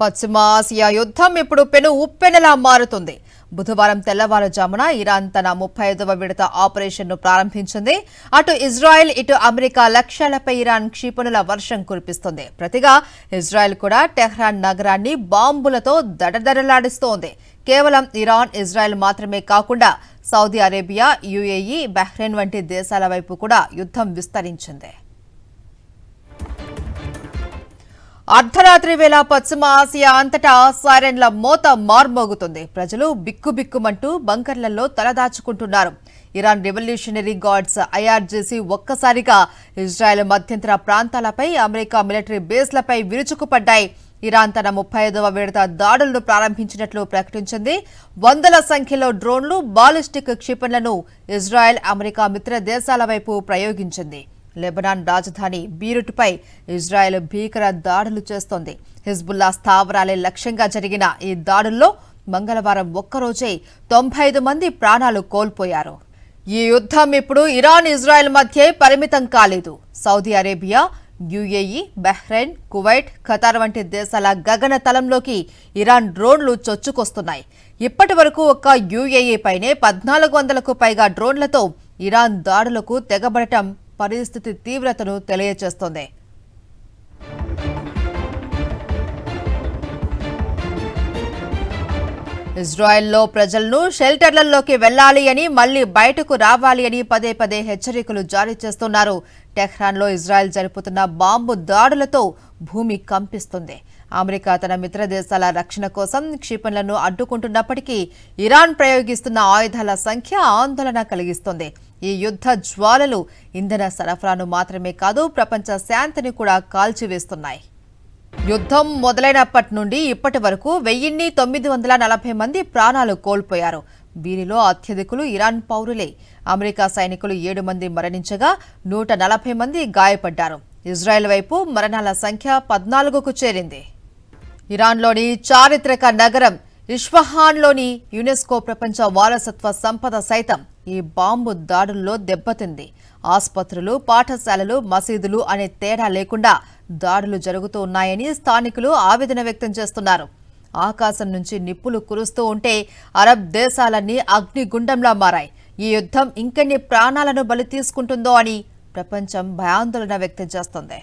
పశ్చిమ ఆసియా యుద్ధం ఇప్పుడు పెను ఉప్పెనలా మారుతుంది. బుధవారం తెల్లవారుజామున ఇరాన్ తన 35వ విడత ఆపరేషన్ను ప్రారంభించింది. అటు ఇజ్రాయెల్ ఇటు అమెరికా లక్ష్యాలపై ఇరాన్ క్షిపణుల వర్షం కురిపిస్తుంది. ప్రతిగా ఇజ్రాయెల్ కూడా టెహ్రాన్ నగరాన్ని బాంబులతో దడదడలాడిస్తోంది. కేవలం ఇరాన్, ఇజ్రాయెల్ మాత్రమే కాకుండా సౌదీ అరేబియా, యుఏఈ, బహ్రెయిన్ వంటి దేశాల వైపు కూడా యుద్ధం విస్తరించింది. అర్ధరాత్రి వేళ పశ్చిమ ఆసియా అంతటా సైరన్ల మోత మార్మోగుతుంది. ప్రజలు బిక్కుబిక్కుమంటూ బంకర్లలో తలదాచుకుంటున్నారు. ఇరాన్ రెవల్యూషనరీ గార్డ్స్ ఐఆర్జీసీ ఒక్కసారిగా ఇజ్రాయెల్ మధ్యంతర ప్రాంతాలపై, అమెరికా మిలిటరీ బేస్లపై విరుచుకుపడ్డాయి. ఇరాన్ తన 35వ విడత దాడులను ప్రారంభించినట్లు ప్రకటించింది. వందల సంఖ్యలో డ్రోన్లు, బాలిస్టిక్ క్షిపణులను ఇజ్రాయెల్, అమెరికా మిత్ర దేశాల వైపు ప్రయోగించింది. లెబనాన్ రాజధాని బీరుట్పై ఇజ్రాయెల్ భీకర దాడులు చేస్తోంది. హిజ్బుల్లా స్థావరాలే లక్ష్యంగా జరిగిన ఈ దాడుల్లో మంగళవారం ఒక్కరోజే 95 మంది ప్రాణాలు కోల్పోయారు. ఈ యుద్ధం ఇప్పుడు ఇరాన్, ఇజ్రాయెల్ మధ్య పరిమితం కాలేదు. Saudi Arabia, UAE, Bahrain, Kuwait, Qatar వంటి దేశాల గగన తలంలోకి ఇరాన్ డ్రోన్లు చొచ్చుకొస్తున్నాయి. ఇప్పటి వరకు ఒక్క యుఏఈ పైనే 1400కు పైగా డ్రోన్లతో ఇరాన్ దాడులకు తెగబడటం పరిస్థితి తీవ్రతను తెలియజేస్తోంది. ఇజ్రాయెల్లో ప్రజలను షెల్టర్లలోకి వెళ్లాలి అని, మళ్లీ బయటకు రావాలి అని పదే పదే హెచ్చరికలు జారీ చేస్తున్నారు. టెహ్రాన్లో ఇజ్రాయెల్ జరుపుతున్న బాంబు దాడులతో భూమి కంపిస్తుంది. అమెరికా తన మిత్ర దేశాల రక్షణ కోసం క్షిపణులను అడ్డుకుంటున్నప్పటికీ ఇరాన్ ప్రయోగిస్తున్న ఆయుధాల సంఖ్య ఆందోళన కలిగిస్తోంది. ఈ యుద్ధ జ్వాలలు ఇంధన సరఫరాను మాత్రమే కాదు, ప్రపంచ శాంతిని కూడా కాల్చివేస్తున్నాయి. యుద్ధం మొదలైనప్పటి నుండి ఇప్పటి వరకు 1940 మంది ప్రాణాలు కోల్పోయారు. వీరిలో అత్యధికులు ఇరాన్ పౌరులే. అమెరికా సైనికులు 7 మంది మరణించగా 140 మంది గాయపడ్డారు. ఇజ్రాయెల్ వైపు మరణాల సంఖ్య 14కు చేరింది. ఇరాన్లోని చారిత్రక నగరం ఇస్ఫహాన్లోని యునెస్కో ప్రపంచ వారసత్వ సంపద సైతం ఈ బాంబు దాడుల్లో దెబ్బతింది. ఆసుపత్రులు, పాఠశాలలు, మసీదులు అనే తేడా లేకుండా దాడులు జరుగుతూ ఉన్నాయని స్థానికులు ఆవేదన వ్యక్తం చేస్తున్నారు. ఆకాశం నుంచి నిప్పులు కురుస్తూ ఉంటే అరబ్ దేశాలన్నీ అగ్నిగుండంలా మారాయి. ఈ యుద్ధం ఇంకెన్ని ప్రాణాలను బలి తీసుకుంటుందో అని ప్రపంచం భయాందోళన వ్యక్తం చేస్తోంది.